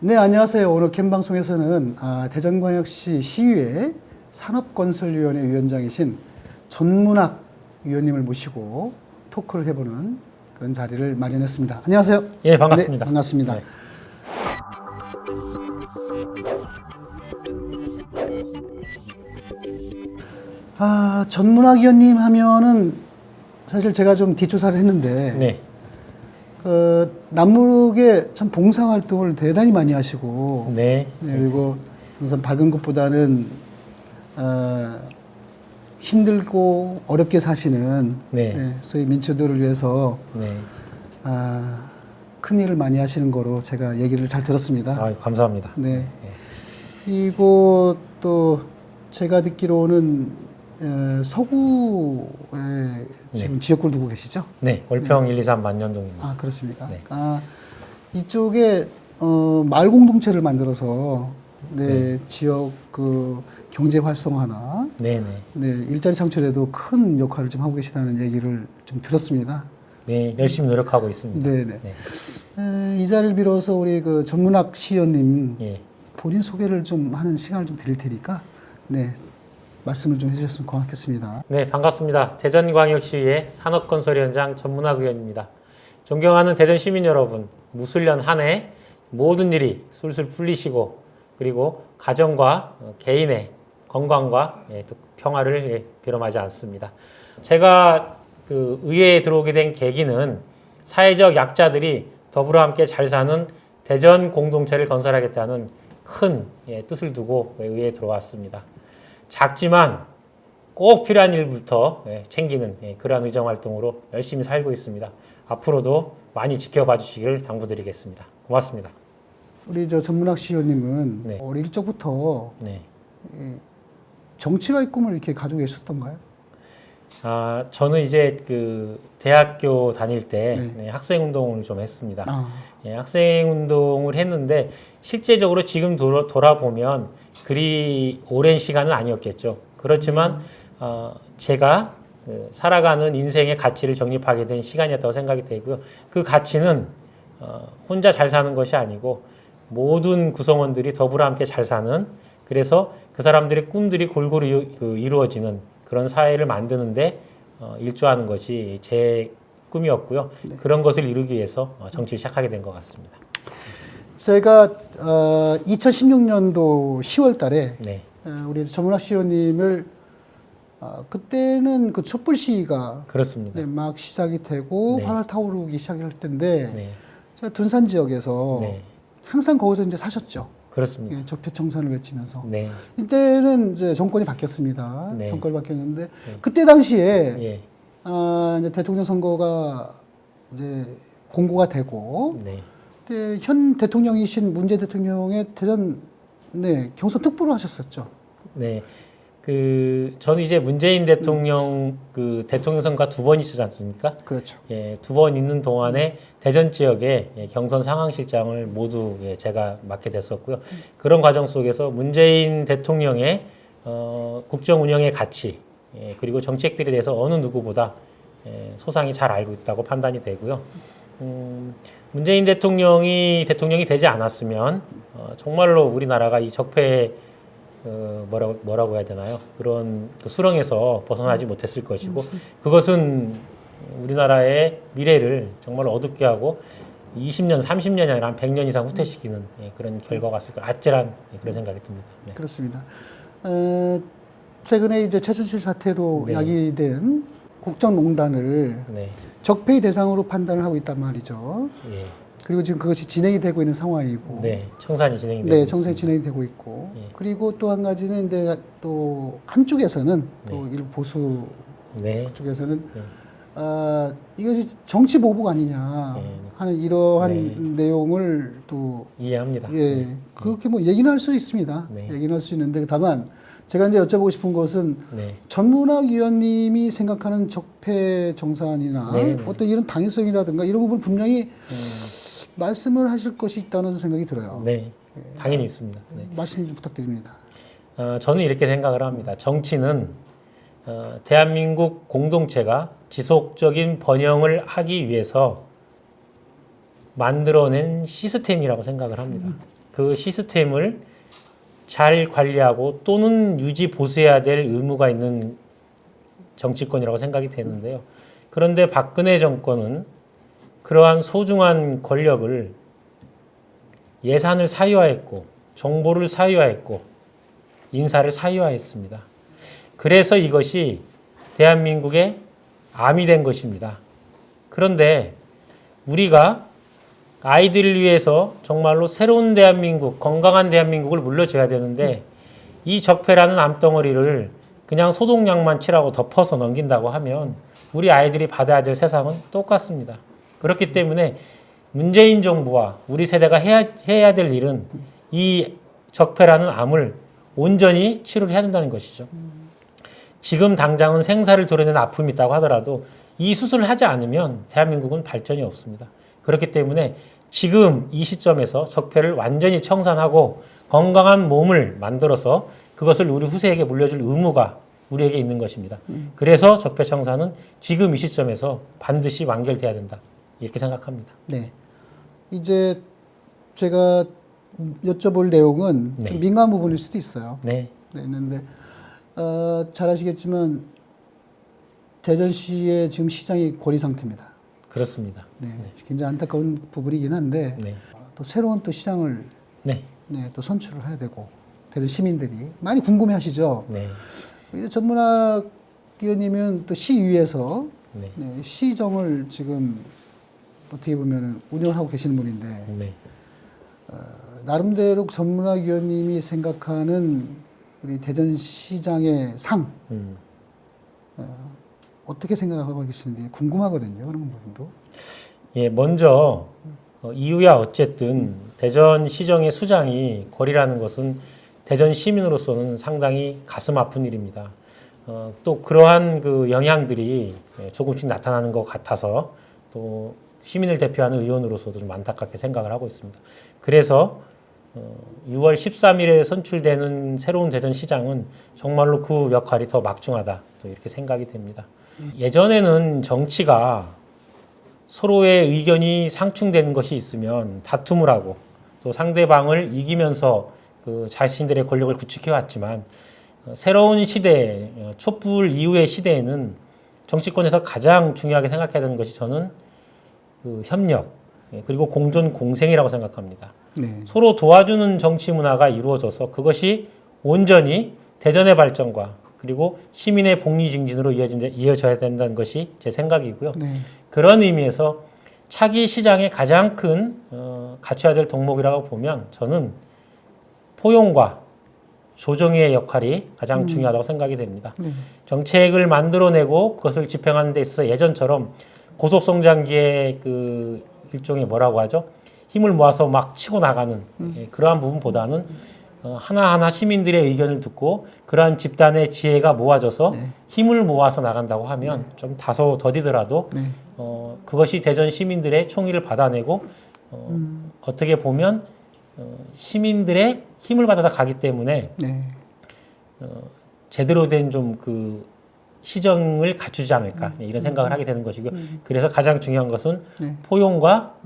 네, 안녕하세요. 오늘 캠방송에서는 대전광역시 시의회 산업건설위원회 위원장이신 전문학 위원님을 모시고 토크를 해보는 그런 자리를 마련했습니다. 안녕하세요. 예, 반갑습니다. 네, 반갑습니다. 네. 전문학 위원님 하면은 사실 제가 좀 뒷조사를 했는데 네. 남북에 참 봉사활동을 대단히 많이 하시고 네. 그리고 항상 밝은 것보다는 힘들고 어렵게 사시는 네. 소위 민초들을 위해서 네. 큰 일을 많이 하시는 거로 제가 얘기를 잘 들었습니다. 감사합니다. 네. 그리고 또 제가 듣기로는 서구에 지금 지역구를 두고 계시죠? 네, 월평 1, 2, 3 만년동입니다. 그렇습니까? 네. 이쪽에 마을 공동체를 만들어서 지역 그 경제 활성화나 네. 일자리 창출에도 큰 역할을 좀 하고 계시다는 얘기를 좀 들었습니다. 네, 열심히 노력하고 있습니다. 네네. 네. 이 자리를 빌어서 우리 그 전문학 시의원님 예. 본인 소개를 좀 하는 시간을 좀 드릴 테니까 말씀을 좀 해주셨으면 고맙겠습니다. 네, 반갑습니다. 대전광역시의 산업건설위원장 전문학 위원입니다. 존경하는 대전 시민 여러분, 무술년 한 해 모든 일이 술술 풀리시고 그리고 가정과 개인의 건강과 또 평화를 비럼하지 않습니다. 제가 그 의회에 들어오게 된 계기는 사회적 약자들이 더불어 함께 잘 사는 대전 공동체를 건설하겠다는 큰 뜻을 두고 의회에 들어왔습니다. 작지만 꼭 필요한 일부터 챙기는 그러한 의정활동으로 열심히 살고 있습니다. 앞으로도 많이 지켜봐 주시기를 당부드리겠습니다. 고맙습니다. 우리 전문학 시의원님은 어릴 적부터 정치가의 꿈을 이렇게 가지고 계셨던가요? 저는 이제 그 대학교 다닐 때 학생운동을 좀 했습니다. 학생운동을 했는데 실제적으로 지금 돌아보면 그리 오랜 시간은 아니었겠죠. 그렇지만 제가 살아가는 인생의 가치를 정립하게 된 시간이었다고 생각이 되고요. 그 가치는 혼자 잘 사는 것이 아니고 모든 구성원들이 더불어 함께 잘 사는, 그래서 그 사람들의 꿈들이 골고루 이루어지는 그런 사회를 만드는데 일조하는 것이 제 꿈이었고요. 그런 것을 이루기 위해서 정치를 시작하게 된 것 같습니다. 제가 2016년도 10월 달에 우리 전문학 시의원님을 그때는 그 촛불 시위가 그렇습니다. 막 시작이 되고 활활 타오르기 시작할 때인데 제가 둔산 지역에서 항상 거기서 이제 사셨죠. 그렇습니다. 적폐청산을 외치면서 이때는 이제 정권이 바뀌었습니다. 정권이 바뀌었는데 그때 당시에 이제 대통령 선거가 이제 공고가 되고 현 대통령이신 문재인 대통령의 대전 경선 특보를 하셨었죠. 네. 저는 이제 문재인 대통령 대통령 선거가 2번 있지 않습니까? 그렇죠. 2번 있는 동안에 대전 지역의 경선 상황실장을 모두 제가 맡게 됐었고요. 그런 과정 속에서 문재인 대통령의 국정 운영의 가치 그리고 정책들에 대해서 어느 누구보다 소상히 잘 알고 있다고 판단이 되고요. 문재인 대통령이 되지 않았으면 정말로 우리나라가 이 적폐 뭐라고 해야 되나요? 그런 수렁에서 벗어나지 못했을 것이고, 그것은 우리나라의 미래를 정말 어둡게 하고 20년, 30년이 아니라 한 100년 이상 후퇴시키는 그런 결과가 있을 것 아찔한 그런 생각이 듭니다. 네. 그렇습니다. 최근에 이제 최순실 사태로 야기된 국정농단을 적폐의 대상으로 판단을 하고 있단 말이죠. 그리고 지금 그것이 진행이 되고 있는 상황이고, 청산이 진행이 되고 청산이 진행이 되고 있고, 그리고 또 한 가지는 이제 또 한쪽에서는 또 일부 보수 쪽에서는 이것이 정치 보복 아니냐 하는 이러한 내용을 또 이해합니다. 그렇게 뭐 얘기는 할 수 있습니다. 얘기는 할 수 있는데 다만 제가 이제 여쭤보고 싶은 것은 전문학 위원님이 생각하는 적폐 정산이나 어떤 이런 당위성이라든가 이런 부분 분명히 말씀을 하실 것이 있다는 생각이 들어요. 당연히 있습니다. 말씀 좀 부탁드립니다. 저는 이렇게 생각을 합니다. 정치는 대한민국 공동체가 지속적인 번영을 하기 위해서 만들어낸 시스템이라고 생각을 합니다. 그 시스템을 잘 관리하고 또는 유지 보수해야 될 의무가 있는 정치권이라고 생각이 되는데요. 그런데 박근혜 정권은 그러한 소중한 권력을 예산을 사유화했고 정보를 사유화했고 인사를 사유화했습니다. 그래서 이것이 대한민국의 암이 된 것입니다. 그런데 우리가 아이들을 위해서 정말로 새로운 대한민국, 건강한 대한민국을 물려줘야 되는데 이 적폐라는 암덩어리를 그냥 소독약만 칠하고 덮어서 넘긴다고 하면 우리 아이들이 받아야 될 세상은 똑같습니다. 그렇기 때문에 문재인 정부와 우리 세대가 해야 될 일은 이 적폐라는 암을 온전히 치료를 해야 된다는 것이죠. 지금 당장은 생사를 도려낸 아픔이 있다고 하더라도 이 수술을 하지 않으면 대한민국은 발전이 없습니다. 그렇기 때문에 지금 이 시점에서 적폐를 완전히 청산하고 건강한 몸을 만들어서 그것을 우리 후세에게 물려줄 의무가 우리에게 있는 것입니다. 그래서 적폐 청산은 지금 이 시점에서 반드시 완결돼야 된다. 이렇게 생각합니다. 네. 이제 제가 여쭤볼 내용은 좀 민감한 부분일 수도 있어요. 네. 네, 있는데 잘 아시겠지만 대전시의 지금 시장이 고리 상태입니다. 그렇습니다. 네, 굉장히 안타까운 부분이긴 한데 또 새로운 또 시장을 또 선출을 해야 되고 대전 시민들이 많이 궁금해하시죠. 이제 전문학 위원님은 또 시위에서 시정을 지금 어떻게 보면 운영하고 계시는 분인데 나름대로 전문학 위원님이 생각하는 우리 대전시장의 상 어떻게 생각하고 계시는지 궁금하거든요. 그런 부분도. 예, 먼저 이유야 어쨌든 대전시정의 수장이 거리라는 것은 대전 시민으로서는 상당히 가슴 아픈 일입니다. 또 그러한 그 영향들이 조금씩 나타나는 것 같아서 또 시민을 대표하는 의원으로서도 좀 안타깝게 생각을 하고 있습니다. 그래서 6월 13일에 선출되는 새로운 대전시장은 정말로 그 역할이 더 막중하다 또 이렇게 생각이 됩니다. 예전에는 정치가 서로의 의견이 상충되는 것이 있으면 다툼을 하고 또 상대방을 이기면서 그 자신들의 권력을 구축해 왔지만 새로운 시대, 촛불 이후의 시대에는 정치권에서 가장 중요하게 생각해야 되는 것이 저는 그 협력 그리고 공존 공생이라고 생각합니다. 서로 도와주는 정치 문화가 이루어져서 그것이 온전히 대전의 발전과 그리고 시민의 복리 증진으로 이어져야 된다는 것이 제 생각이고요. 그런 의미에서 차기 시장의 가장 큰 갖춰야 될 덕목이라고 보면 저는 포용과 조정의 역할이 가장 중요하다고 생각이 됩니다. 정책을 만들어내고 그것을 집행하는 데 있어서 예전처럼 고속성장기의 그 일종의 뭐라고 하죠? 힘을 모아서 막 치고 나가는 그러한 부분보다는 하나하나 시민들의 의견을 듣고 그러한 집단의 지혜가 모아져서 힘을 모아서 나간다고 하면 좀 다소 더디더라도 그것이 대전 시민들의 총의를 받아내고 어떻게 보면 시민들의 힘을 받아 가기 때문에 제대로 된 좀 그 시정을 갖추지 않을까 이런 생각을 하게 되는 것이고요. 그래서 가장 중요한 것은 포용과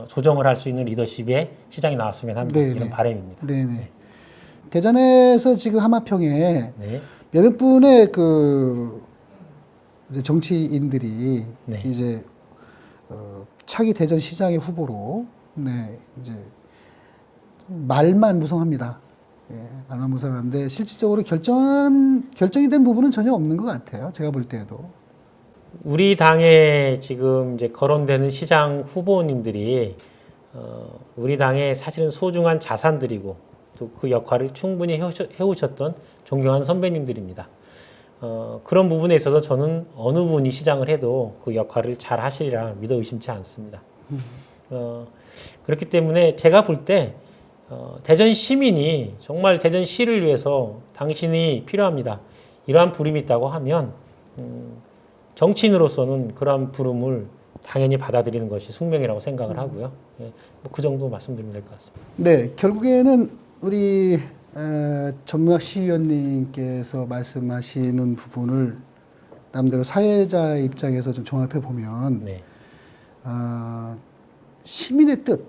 조정을 할 수 있는 리더십의 시장이 나왔으면 하는 이런 바람입니다. 대전에서 지금 하마평에 몇몇 분의 그 이제 정치인들이 이제 차기 대전시장의 후보로 이제 말만 무성합니다. 말만 무성한데 실질적으로 결정이 된 부분은 전혀 없는 것 같아요. 제가 볼 때에도. 우리 당에 지금 이제 거론되는 시장 후보님들이 우리 당의 사실은 소중한 자산들이고 또 그 역할을 충분히 해오셨던 존경하는 선배님들입니다. 그런 부분에 있어서 저는 어느 분이 시장을 해도 그 역할을 잘 하시리라 믿어 의심치 않습니다. 그렇기 때문에 제가 볼 때 대전 시민이 정말 대전시를 위해서 당신이 필요합니다. 이러한 부름이 있다고 하면 정치인으로서는 그러한 부름을 당연히 받아들이는 것이 숙명이라고 생각을 하고요. 뭐 그 정도 말씀드리면 될 것 같습니다. 네, 결국에는 우리 전문학 시위원님께서 말씀하시는 부분을 남대로 사회자 입장에서 좀 종합해 보면 시민의 뜻,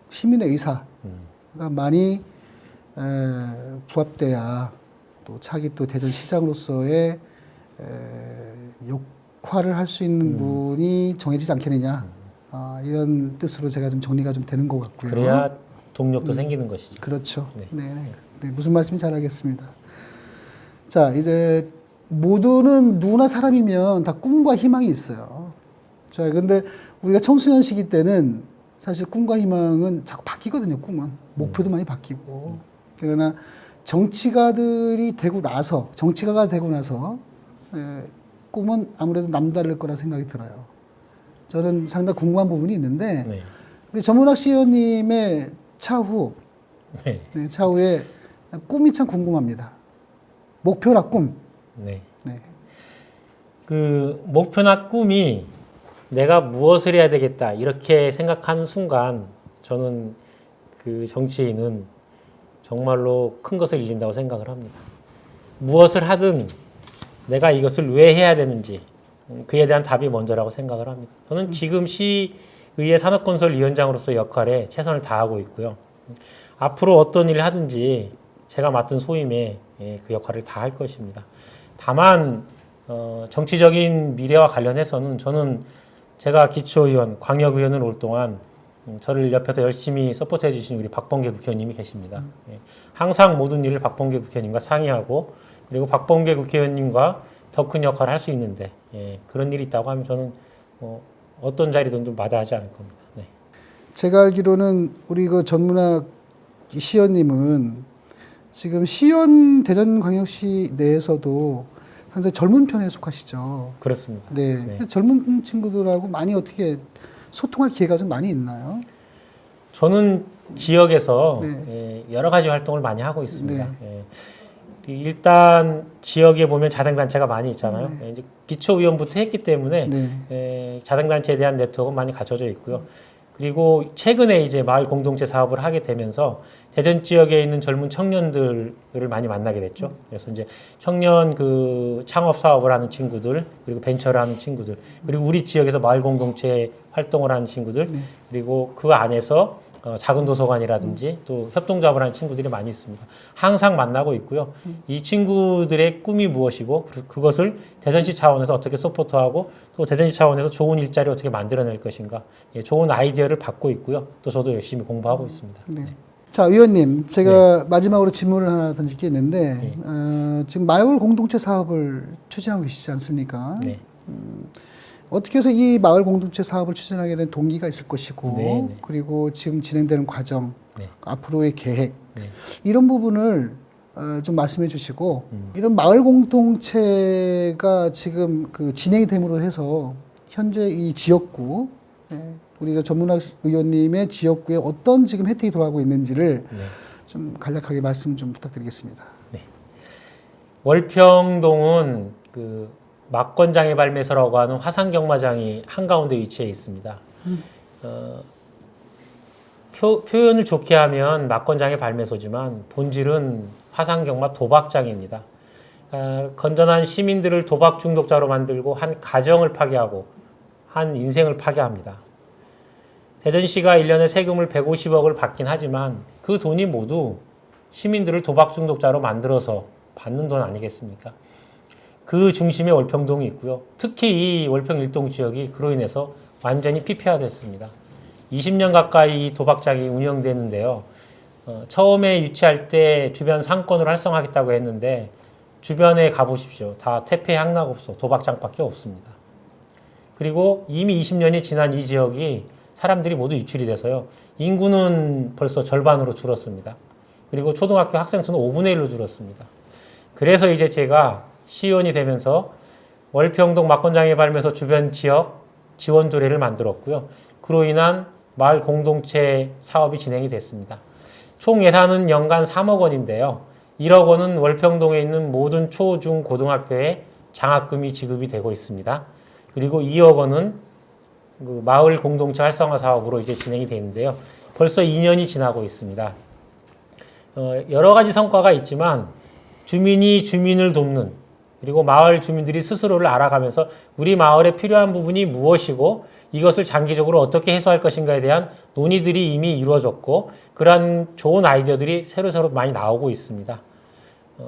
시민의 의사 많이 부합돼야 또 차기 또 대전시장으로서의 역할을 할 수 있는 분이 정해지지 않겠느냐. 이런 뜻으로 제가 좀 정리가 좀 되는 것 같고요. 그래야 동력도 생기는 것이죠. 그렇죠. 네. 네, 무슨 말씀인지 잘 알겠습니다. 자, 이제 모두는 누구나 사람이면 다 꿈과 희망이 있어요. 자, 근데 우리가 청소년 시기 때는 사실 꿈과 희망은 자꾸 바뀌거든요, 꿈은. 목표도 많이 바뀌고. 그러나 정치가가 되고 나서 꿈은 아무래도 남다를 거라 생각이 들어요. 저는 상당히 궁금한 부분이 있는데, 네. 우리 전문학 시의원님의 차후에 꿈이 참 궁금합니다. 목표나 꿈. 네. 네. 그 목표나 꿈이 내가 무엇을 해야 되겠다 이렇게 생각하는 순간 저는 그 정치인은 정말로 큰 것을 잃는다고 생각을 합니다. 무엇을 하든 내가 이것을 왜 해야 되는지 그에 대한 답이 먼저라고 생각을 합니다. 저는 지금 시의회 산업건설위원장으로서 역할에 최선을 다하고 있고요. 앞으로 어떤 일을 하든지 제가 맡은 소임에 그 역할을 다 할 것입니다. 다만 정치적인 미래와 관련해서는 저는 제가 기초의원, 광역의원을 올 동안 저를 옆에서 열심히 서포트해 주신 우리 박범계 국회의원님이 계십니다. 항상 모든 일을 박범계 국회의원님과 상의하고 그리고 박범계 국회의원님과 더 큰 역할을 할 수 있는데 그런 일이 있다고 하면 저는 어떤 자리든 좀 마다하지 않을 겁니다. 네. 제가 알기로는 우리 그 전문학 시의원님은 지금 시의원 대전광역시 내에서도 상당히 젊은 편에 속하시죠. 그렇습니다. 네. 네. 젊은 친구들하고 많이 어떻게 소통할 기회가 좀 많이 있나요? 저는 지역에서 네. 여러 가지 활동을 많이 하고 있습니다. 일단 지역에 보면 자생단체가 많이 있잖아요. 이제 기초의원부터 했기 때문에 자생단체에 대한 네트워크는 많이 갖춰져 있고요. 그리고 최근에 이제 마을 공동체 사업을 하게 되면서 대전 지역에 있는 젊은 청년들을 많이 만나게 됐죠. 그래서 이제 청년 그 창업 사업을 하는 친구들, 그리고 벤처를 하는 친구들, 그리고 우리 지역에서 마을 공동체 활동을 하는 친구들, 그리고 그 안에서 작은 도서관이라든지 또 협동조합을 하는 친구들이 많이 있습니다. 항상 만나고 있고요. 이 친구들의 꿈이 무엇이고 그것을 대전시 차원에서 어떻게 서포트하고 또 대전시 차원에서 좋은 일자리 어떻게 만들어낼 것인가 좋은 아이디어를 받고 있고요. 또 저도 열심히 공부하고 있습니다. 네. 자, 의원님, 제가 마지막으로 질문을 하나 던질 게 있는데 지금 마을 공동체 사업을 추진하고 계시지 않습니까? 네. 어떻게 해서 이 마을 공동체 사업을 추진하게 된 동기가 있을 것이고 그리고 지금 진행되는 과정, 앞으로의 계획 이런 부분을 좀 말씀해 주시고 이런 마을 공동체가 지금 그 진행이 됨으로 해서 현재 이 지역구 우리 전문학 의원님의 지역구에 어떤 지금 혜택이 돌아가고 있는지를 좀 간략하게 말씀 좀 부탁드리겠습니다. 네. 월평동은 그 막권장의 발매소라고 하는 화상경마장이 한가운데 위치해 있습니다. 표현을 좋게 하면 막권장의 발매소지만 본질은 화상경마 도박장입니다. 건전한 시민들을 도박 중독자로 만들고 한 가정을 파괴하고 한 인생을 파괴합니다. 대전시가 1년에 세금을 150억을 받긴 하지만 그 돈이 모두 시민들을 도박 중독자로 만들어서 받는 돈 아니겠습니까? 그 중심에 월평동이 있고요. 특히 이 월평 일동 지역이 그로 인해서 완전히 피폐화됐습니다. 20년 가까이 이 도박장이 운영됐는데요. 처음에 유치할 때 주변 상권을 활성화하겠다고 했는데 주변에 가보십시오. 다 퇴폐 향락업소, 도박장밖에 없습니다. 그리고 이미 20년이 지난 이 지역이 사람들이 모두 유출이 돼서요. 인구는 벌써 절반으로 줄었습니다. 그리고 초등학교 학생 수는 5분의 1로 줄었습니다. 그래서 이제 제가 시의원이 되면서 월평동 막권장의 발매소 주변 지역 지원 조례를 만들었고요. 그로 인한 마을 공동체 사업이 진행이 됐습니다. 총 예산은 연간 3억 원인데요. 1억 원은 월평동에 있는 모든 초, 중, 고등학교에 장학금이 지급이 되고 있습니다. 그리고 2억 원은 그 마을 공동체 활성화 사업으로 이제 진행이 되는데요. 벌써 2년이 지나고 있습니다. 여러 가지 성과가 있지만 주민이 주민을 돕는 그리고 마을 주민들이 스스로를 알아가면서 우리 마을에 필요한 부분이 무엇이고 이것을 장기적으로 어떻게 해소할 것인가에 대한 논의들이 이미 이루어졌고 그러한 좋은 아이디어들이 새로 많이 나오고 있습니다.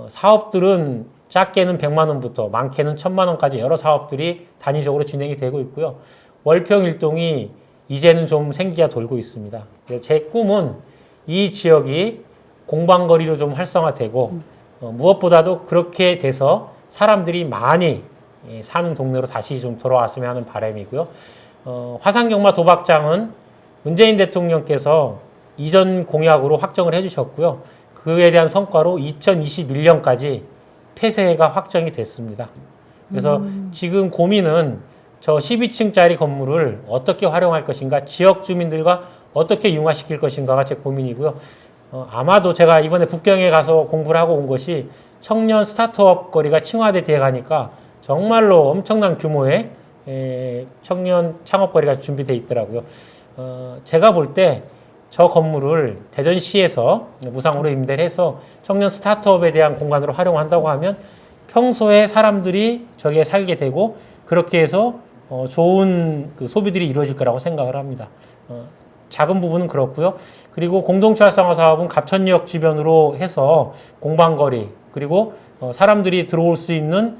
사업들은 작게는 100만 원부터 많게는 1000만 원까지 여러 사업들이 단위적으로 진행이 되고 있고요. 월평 일동이 이제는 좀 생기가 돌고 있습니다. 그래서 제 꿈은 이 지역이 공방거리로 좀 활성화되고 무엇보다도 그렇게 돼서 사람들이 많이 사는 동네로 다시 좀 돌아왔으면 하는 바람이고요. 화산경마 도박장은 문재인 대통령께서 이전 공약으로 확정을 해주셨고요. 그에 대한 성과로 2021년까지 폐쇄가 확정이 됐습니다. 그래서 지금 고민은 저 12층짜리 건물을 어떻게 활용할 것인가, 지역 주민들과 어떻게 융화시킬 것인가가 제 고민이고요. 아마도 제가 이번에 북경에 가서 공부를 하고 온 것이 청년 스타트업 거리가 층화돼 가니까 정말로 엄청난 규모의 청년 창업거리가 준비되어 있더라고요. 제가 볼 때 저 건물을 대전시에서 무상으로 임대를 해서 청년 스타트업에 대한 공간으로 활용한다고 하면 평소에 사람들이 저기에 살게 되고 그렇게 해서 좋은 그 소비들이 이루어질 거라고 생각을 합니다. 작은 부분은 그렇고요. 그리고 공동체 활성화 사업은 갑천역 주변으로 해서 공방거리 그리고 사람들이 들어올 수 있는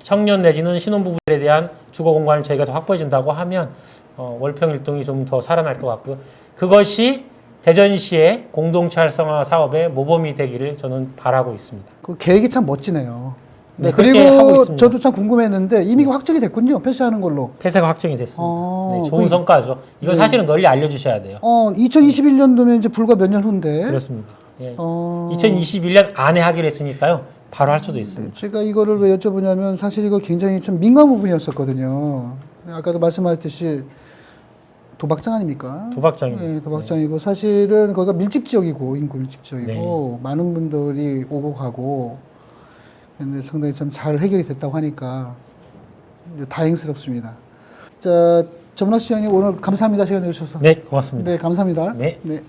청년 내지는 신혼부부들에 대한 주거 공간을 저희가 더 확보해 준다고 하면 월평 일동이 좀 더 살아날 것 같고요. 그것이 대전시의 공동체 활성화 사업의 모범이 되기를 저는 바라고 있습니다. 그 계획이 참 멋지네요. 네, 그렇게 하고 그리고 있습니다. 저도 참 궁금했는데 이미 확정이 됐군요. 폐쇄하는 걸로. 폐쇄가 확정이 됐습니다. 네, 좋은 그- 성과죠. 이건 네. 사실은 널리 알려주셔야 돼요. 2021년도면 이제 불과 몇 년 후인데. 그렇습니다. 예. 어, 2021년 안에 하기로 했으니까요. 바로 할 수도 있습니다. 제가 이거를 왜 여쭤보냐면 사실 이거 굉장히 좀 민감 부분이었었거든요. 아까도 말씀하셨듯이 도박장 아닙니까? 도박장입니다. 네, 도박장이고 사실은 거기가 밀집 지역이고 인구 밀집 지역이고 많은 분들이 오고 가고 근데 상당히 좀 잘 해결이 됐다고 하니까 이제 다행스럽습니다. 자, 전문학 시장님 오늘 감사합니다. 시간 내주셔서. 네, 고맙습니다. 네, 감사합니다. 네. 네.